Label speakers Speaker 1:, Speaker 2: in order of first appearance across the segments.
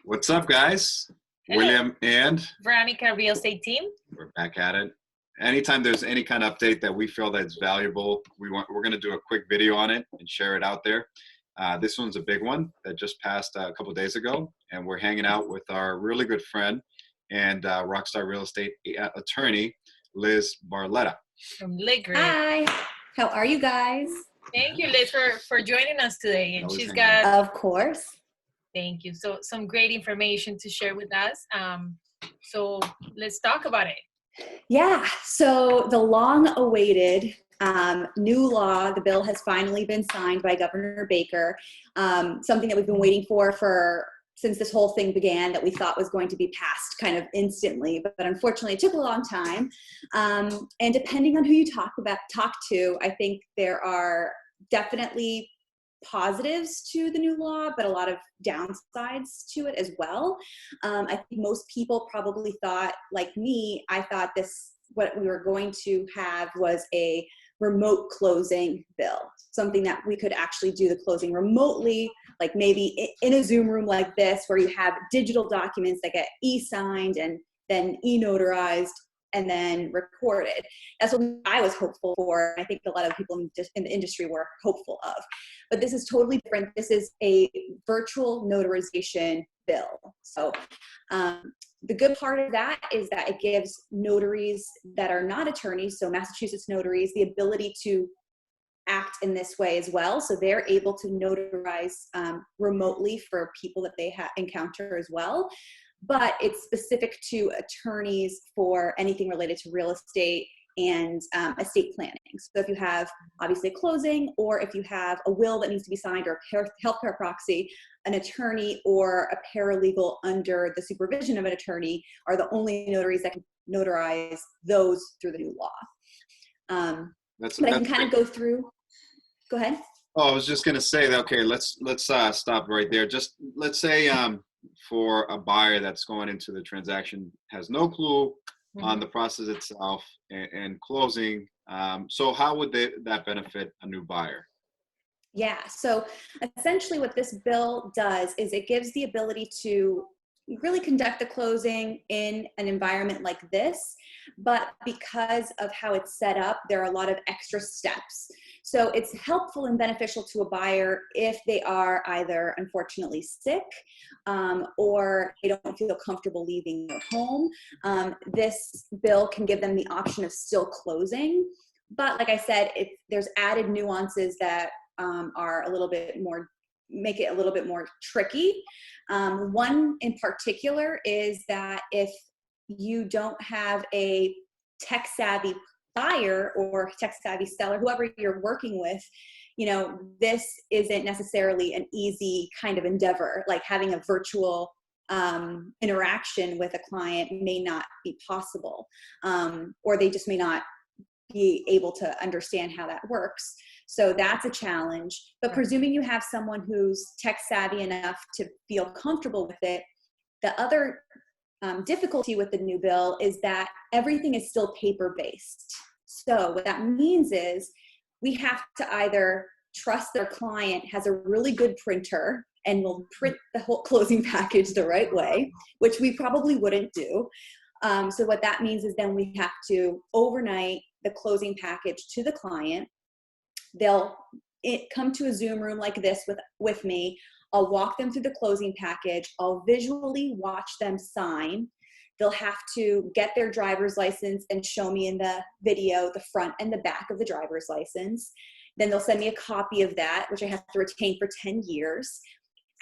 Speaker 1: What's up, guys?
Speaker 2: Hello.
Speaker 1: William and
Speaker 2: Veronica, real estate team.
Speaker 1: we're back at it. Anytime there's any kind of update that we feel that's valuable, we're going to do a quick video on it and share it out there. This one's a big one that just passed a couple of days ago, and we're hanging out with our really good friend and rockstar real estate attorney, Liz Barletta.
Speaker 2: From Ligris.
Speaker 3: Hi, how are you guys?
Speaker 2: Thank you, Liz, for joining us today. And
Speaker 1: Always
Speaker 2: she's
Speaker 1: hanging out.
Speaker 2: got,
Speaker 3: Of course.
Speaker 2: thank you. So some great information to share with us. So let's talk about it.
Speaker 3: Yeah, so the long-awaited new law, the bill has finally been signed by Governor Baker, something that we've been waiting for since this whole thing began, that we thought was going to be passed kind of instantly, but unfortunately it took a long time. And depending on who you talk to, I think there are definitely positives to the new law, but a lot of downsides to it as well. I think most people probably thought, like me, I thought what we were going to have was a remote closing bill, something that we could actually do the closing remotely, like maybe in a Zoom room like this, where you have digital documents that get e-signed and then e-notarized and then recorded. That's what I was hopeful for. I think a lot of people in the industry were hopeful of. But this is totally different. This is a virtual notarization bill. So the good part of that is that it gives notaries that are not attorneys, so Massachusetts notaries, the ability to act in this way as well. So they're able to notarize remotely for people that they encounter as well. But it's specific to attorneys for anything related to real estate and estate planning. So if you have obviously a closing, or if you have a will that needs to be signed, or a healthcare proxy, an attorney or a paralegal under the supervision of an attorney are the only notaries that can notarize those through the new law. But I can kind of go through. Go ahead.
Speaker 1: Oh, I was just going to say that, okay, let's stop right there. Just let's say for a buyer that's going into the transaction has no clue on the process itself and closing. So how would that benefit a new buyer?
Speaker 3: Yeah, so essentially what this bill does is it gives the ability to really conduct the closing in an environment like this, but because of how it's set up, there are a lot of extra steps. So it's helpful and beneficial to a buyer if they are either unfortunately sick or they don't feel comfortable leaving their home. This bill can give them the option of still closing. But like I said, there's added nuances that are a little bit more, make it a little bit more tricky. One in particular is that if you don't have a tech-savvy buyer or tech-savvy seller, whoever you're working with, this isn't necessarily an easy kind of endeavor. Like having a virtual interaction with a client may not be possible, or they just may not be able to understand how that works. So that's a challenge. But presuming you have someone who's tech savvy enough to feel comfortable with it, the other difficulty with the new bill is that everything is still paper-based. So what that means is we have to either trust their client has a really good printer and will print the whole closing package the right way, which we probably wouldn't do. So what that means is then we have to overnight the closing package to the client. They'll come to a Zoom room like this with me. I'll walk them through the closing package. I'll visually watch them sign. They'll have to get their driver's license and show me in the video the front and the back of the driver's license. Then they'll send me a copy of that, which I have to retain for 10 years.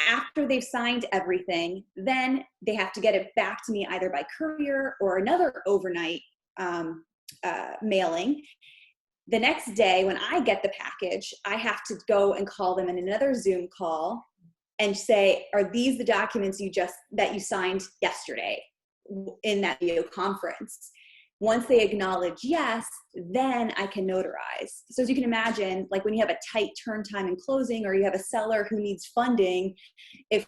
Speaker 3: After they've signed everything, then they have to get it back to me either by courier or another overnight mailing. The next day, when I get the package, I have to go and call them in another Zoom call and say, are these the documents that you signed yesterday in that video conference? Once they acknowledge yes, then I can notarize. So as you can imagine, like when you have a tight turn time in closing, or you have a seller who needs funding, if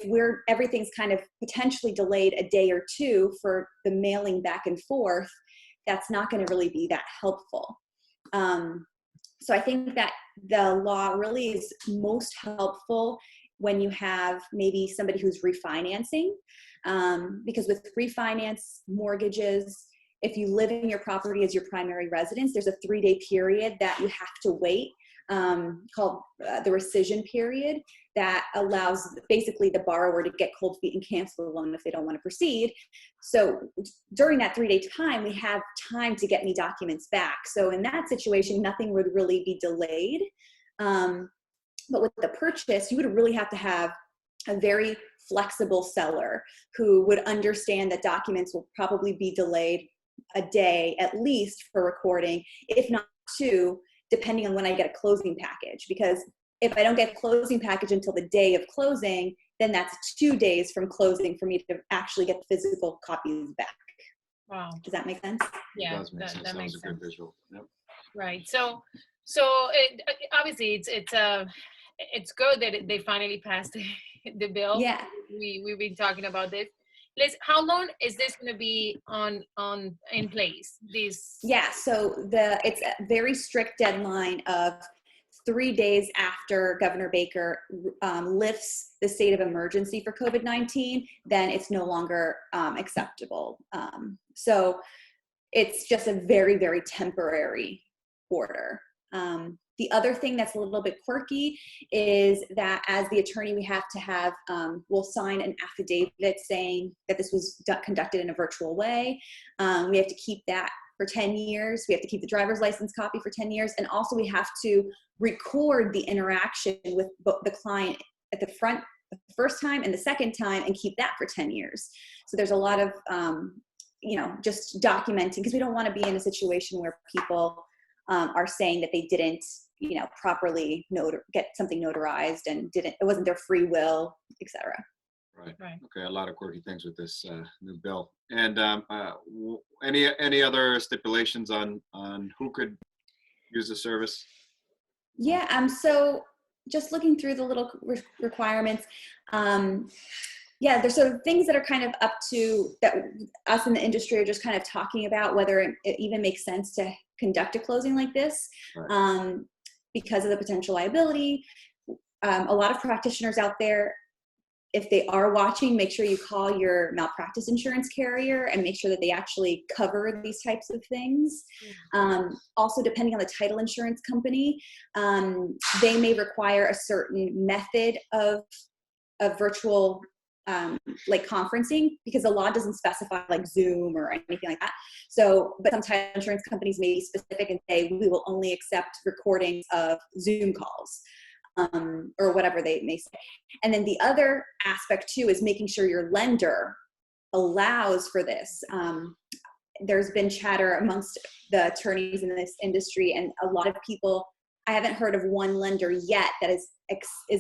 Speaker 3: everything's kind of potentially delayed a day or two for the mailing back and forth, that's not going to really be that helpful. So I think that the law really is most helpful when you have maybe somebody who's refinancing, because with refinance mortgages, if you live in your property as your primary residence, there's a 3-day period that you have to wait, called the rescission period, that allows basically the borrower to get cold feet and cancel the loan if they don't want to proceed. So during that 3-day time, we have time to get any documents back. So in that situation, nothing would really be delayed. But with the purchase, you would really have to have a very flexible seller who would understand that documents will probably be delayed a day at least for recording, if not 2, depending on when I get a closing package. Because if I don't get a closing package until the day of closing, then that's 2 days from closing for me to actually get the physical copies back.
Speaker 2: Wow.
Speaker 3: Does that make sense?
Speaker 2: Yeah,
Speaker 1: It does make sense.
Speaker 2: that makes
Speaker 1: was a
Speaker 2: sense.
Speaker 1: good visual. Yep.
Speaker 2: Right. So obviously it's good that they finally passed the bill.
Speaker 3: Yeah.
Speaker 2: We've been talking about this. Liz, how long is this going to be in place?
Speaker 3: Yeah. So it's a very strict deadline of 3 days after Governor Baker lifts the state of emergency for COVID-19, then it's no longer acceptable. So it's just a very, very temporary order. The other thing that's a little bit quirky is that as the attorney, we have to have, we'll sign an affidavit saying that this was conducted in a virtual way. We have to keep that for 10 years. We have to keep the driver's license copy for 10 years. And also we have to record the interaction with the client at the front the first time and the second time and keep that for 10 years. So there's a lot of, just documenting, because we don't want to be in a situation where people are saying that they didn't, properly get something notarized and it wasn't their free will, etc.
Speaker 1: Right. Okay. A lot of quirky things with this new bill. And any other stipulations on who could use the service?
Speaker 3: Yeah. So just looking through the little requirements, there's sort of things that are kind of up to that us in the industry are just kind of talking about whether it even makes sense to conduct a closing like this, right. Because of the potential liability. A lot of practitioners out there, if they are watching, make sure you call your malpractice insurance carrier and make sure that they actually cover these types of things. Also, depending on the title insurance company, they may require a certain method of virtual like conferencing, because the law doesn't specify like Zoom or anything like that. So, but some title insurance companies may be specific and say, we will only accept recordings of Zoom calls. Or whatever they may say. And then the other aspect too is making sure your lender allows for this. There's been chatter amongst the attorneys in this industry, and a lot of people, I haven't heard of one lender yet that is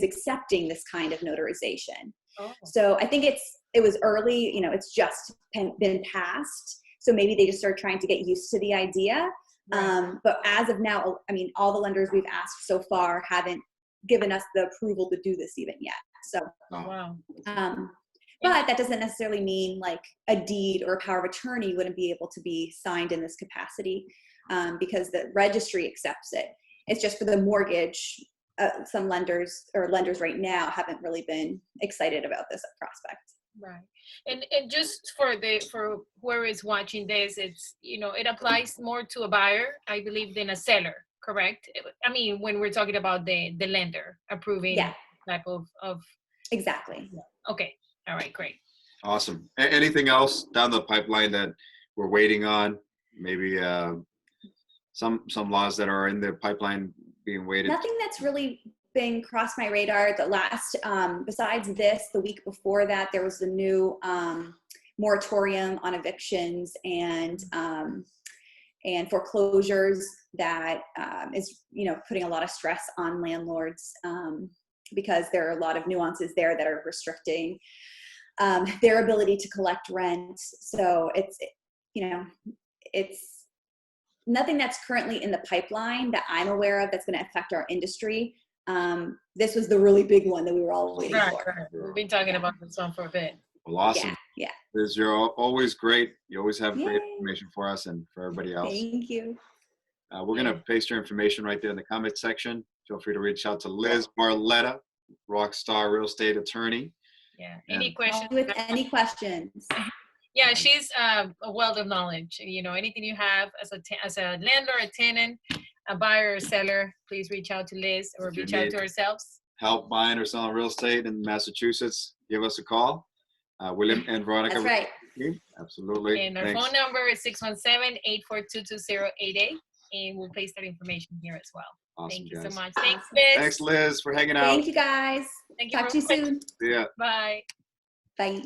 Speaker 3: accepting this kind of notarization. Oh. So I think it was early, it's just been passed. So maybe they just started trying to get used to the idea. Right. But as of now, all the lenders we've asked so far haven't given us the approval to do this even yet. So,
Speaker 2: wow.
Speaker 3: But that doesn't necessarily mean like a deed or a power of attorney wouldn't be able to be signed in this capacity, because the registry accepts it. It's just for the mortgage. Some lenders right now haven't really been excited about this prospect.
Speaker 2: Right. And just for whoever is watching this, it's, it applies more to a buyer, I believe, than a seller. Correct. When we're talking about the lender approving type of.
Speaker 3: Exactly.
Speaker 2: Okay. All right. Great.
Speaker 1: Awesome. Anything else down the pipeline that we're waiting on? Maybe some laws that are in the pipeline being waited.
Speaker 3: Nothing that's really been crossed my radar. The last, besides this, the week before that, there was the new moratorium on evictions and foreclosures that is, putting a lot of stress on landlords, because there are a lot of nuances there that are restricting their ability to collect rent. So it's nothing that's currently in the pipeline that I'm aware of that's going to affect our industry. This was the really big one that we were all waiting for.
Speaker 2: We've been talking about this one for a bit.
Speaker 1: Well, awesome.
Speaker 3: Yeah.
Speaker 1: Liz, you're always great. You always have great information for us and for everybody else.
Speaker 3: Thank you.
Speaker 1: We're going to paste your information right there in the comment section. Feel free to reach out to Liz Barletta rock star real estate attorney.
Speaker 2: Yeah. Any
Speaker 1: And
Speaker 2: questions?
Speaker 3: With any questions.
Speaker 2: Yeah, she's a wealth of knowledge. You know, anything you have as a lender, a tenant, a buyer or seller, please reach out to Liz or reach out to ourselves.
Speaker 1: Help buying or selling real estate in Massachusetts, give us a call. William and Veronica.
Speaker 3: That's right.
Speaker 1: Absolutely.
Speaker 2: And our phone number is 617-842-2088. And we'll place that information here as well.
Speaker 1: Awesome,
Speaker 2: Thank you
Speaker 1: guys.
Speaker 2: so much. Thanks, Liz.
Speaker 1: Thanks, Liz, for hanging out.
Speaker 3: Thank you, guys.
Speaker 2: Thank you.
Speaker 3: Talk to you soon.
Speaker 1: See ya.
Speaker 2: Bye.
Speaker 3: Bye.